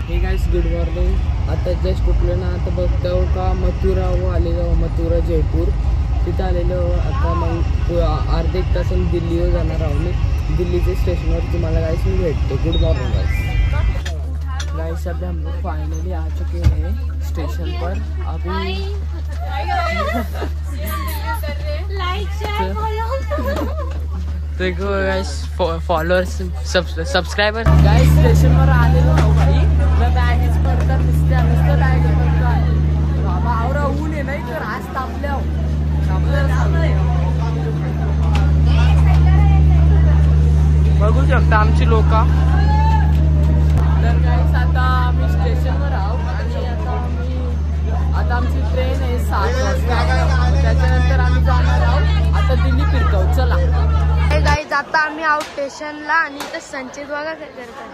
Hey guys good morning. आता just उठलो ना. आता बघतो का मथुरा आलेलो, मथुरा जयपूर तिथं आलेलो. आता मग अर्धे एक तासून दिल्लीवर जाणार आहोत मी. दिल्लीचे स्टेशनवर तुम्हाला गाइस मी भेटतो. Good morning guys. अभी हम लोग फाइनली आ चुके हैं स्टेशन पर. अभी देखो गाइस फॉलोअर्स सब्सक्राइबर गाइस स्टेशनवर आलेलो आहो भाई. बॅगेज पडतात नुसतं बॅग बाबा. आवरा ऊन आहे नाही तर आज तापल्या बघू शकता आमची लोक. तर गाइस आता आम्ही स्टेशनवर आहोत आणि आता आमची ट्रेन आहे 7 वाजता. त्याच्यानंतर आम्ही जाणार आहोत आता दिल्ली फिरकाऊ. चला गाइस आता आम्ही आउट स्टेशनला आणि इथं संचित बघा काय करतात.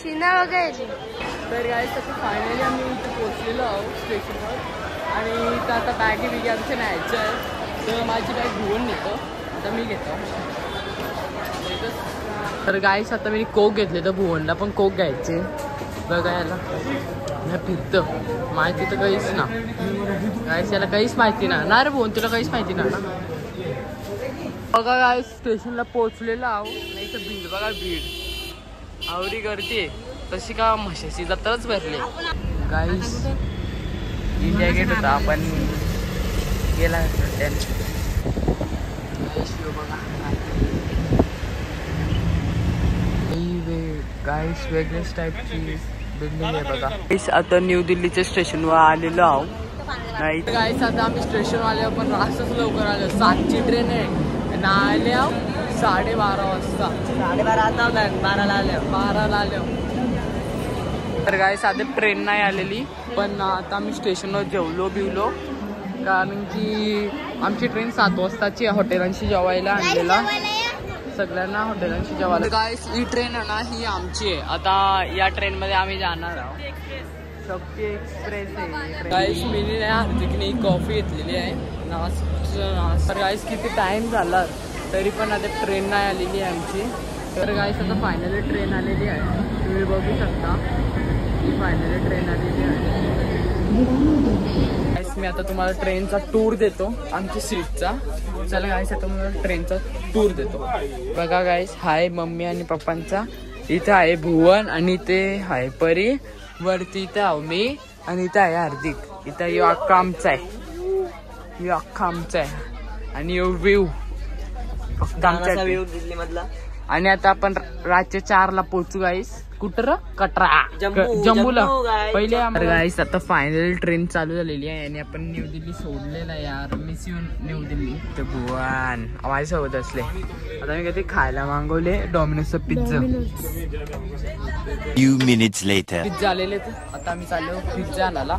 चिना वगैरे. तर गाइस आता फायनली आम्ही इथे पोहोचलेलो आहोत स्टेशनवर. आणि इथं आता बॅगी बिगी आमच्या न्यायचं आहे. तर माझी बॅग घेऊन नेतो. आता मी घेतो. तर गाइस आता मी कोक घेतले. तर भुवनला पण कोक घ्यायचे. बघा याला नाही फिरतं माहिती तर काहीच ना गाइस. याला काहीच माहिती ना रे भुवन. तुला काहीच माहिती ना. बघा गाइस स्टेशनला पोहोचलेलो आहो. नाही तर भीड बघा. भीड आवरी गर्दी तशी का म्हशीची जत्राच भरली गाइस. इंडिया गेट होता आपण गेला गाइस. वेगळ्याच टाईपची बिल्डिंग आहे बघा. आता न्यू दिल्लीच्या स्टेशनवर आलेलो आहो. नाही गाइस आता आम्ही स्टेशन आल्यावर पण रास्तच लवकर आलो. 7ची ट्रेन आहे ना. आले आहो 12:30 वाजता. 12:30 आता 12ला आलो. तर गाइस आता ट्रेन नाही आलेली. पण आता आम्ही स्टेशनवर जेवलो बिवलो. कारण की आमची ट्रेन 7 वाजताची हॉटेलांशी जेवायला आणलेला. सगळ्यांना हॉटेलांशी जेवायला. गाइस ही ट्रेन आहे ना ही आमची आहे. आता या ट्रेनमध्ये आम्ही जाणार आहोत. शक्ती एक्सप्रेस आहे गाइस. मी हार्दिकने कॉफी घेतलेली आहे. तर गाइस किती टाइम झाला तरी पण आता ट्रेन नाही आलेली आहे आमची. तर गाइस आता फायनली ट्रेन आलेली आहे. तुम्ही बघू शकता की फायनली ट्रेन आलेली आहे. गाइस मी आता तुम्हाला ट्रेनचा टूर देतो आमच्या सीटचा. चला गाइस आता मला ट्रेनचा टूर देतो. बघा गाइस हाय मम्मी आणि पप्पांचा. इथं आहे भुवन आणि इथे आहे परी. वरती इथं आहो मी आणि इथं आहे हार्दिक. इथं यो अख्खा आमचा आहे. यो अख्खा आमचा आहे आणि यो व्ह्यू फक्त आमचा व्ह्यू दिल्ली मधला. आणि आता आपण रातच्या 4ला पोहोचू गाइस. कुठं कटरा जम्बूला पहिले. गाइस आता फायनल ट्रेन चालू झालेली आहे आणि आपण न्यू दिल्ली सोडलेला यार. Miss you new Delhi. तर भुवन माझ्यासोबत असले. आता मी कधी खायला मागवले डॉमिनोजचा pizza. few minutes later. Pizza आलेले. आता आम्ही चाललो पिझ्झा आणायला.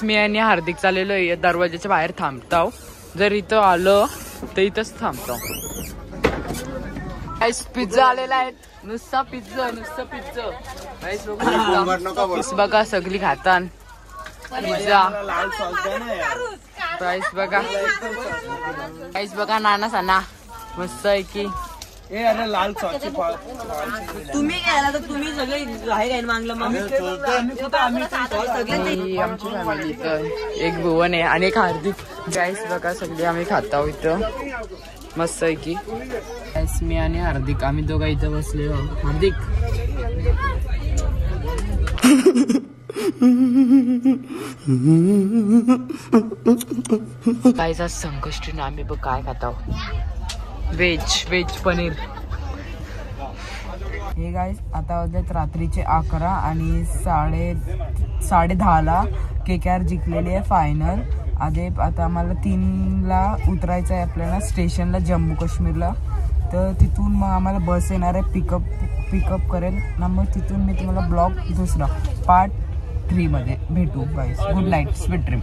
मी आणि हार्दिक चाललेलो दरवाजाच्या बाहेर थांबतो. जर इथं आलं तर इथंच थांबतो. पिझ्झा आलेला आहे. नुसता पिझ्झा बघा सगळी खातात पिझ्झा. प्राईस बघा प्राईस बघा. नाना साना मस्त आहे की. लाल सॉस तुम्ही घ्यायला तर तुम्ही सगळे आहे मागलं. आमची फॅमिली तर एक भुवन आहे आणि एक हार्दिक. गाइस बघा सगळे आम्ही खात आहोत इथं मस्त आहे की. गाइस मी आणि हार्दिक आम्ही दोघं इथं बसले. हार्दिक गाइस आज संकष्टी आम्ही बघ काय खात आहोत. व्हेज पनीर. हे गाइस आता वाजलेत रात्रीचे 11 आणि 10:30ला KKR जिंकलेली आहे फायनल. आता आम्हाला 3ला उतरायचं आहे आपल्याला स्टेशनला जम्मू काश्मीरला. तर तिथून मग आम्हाला बस येणार आहे पिकअप करेल ना. मग तिथून मी तुम्हाला ब्लॉग दुसरा पार्ट 3 मध्ये भेटू guys. Good night sweet dream.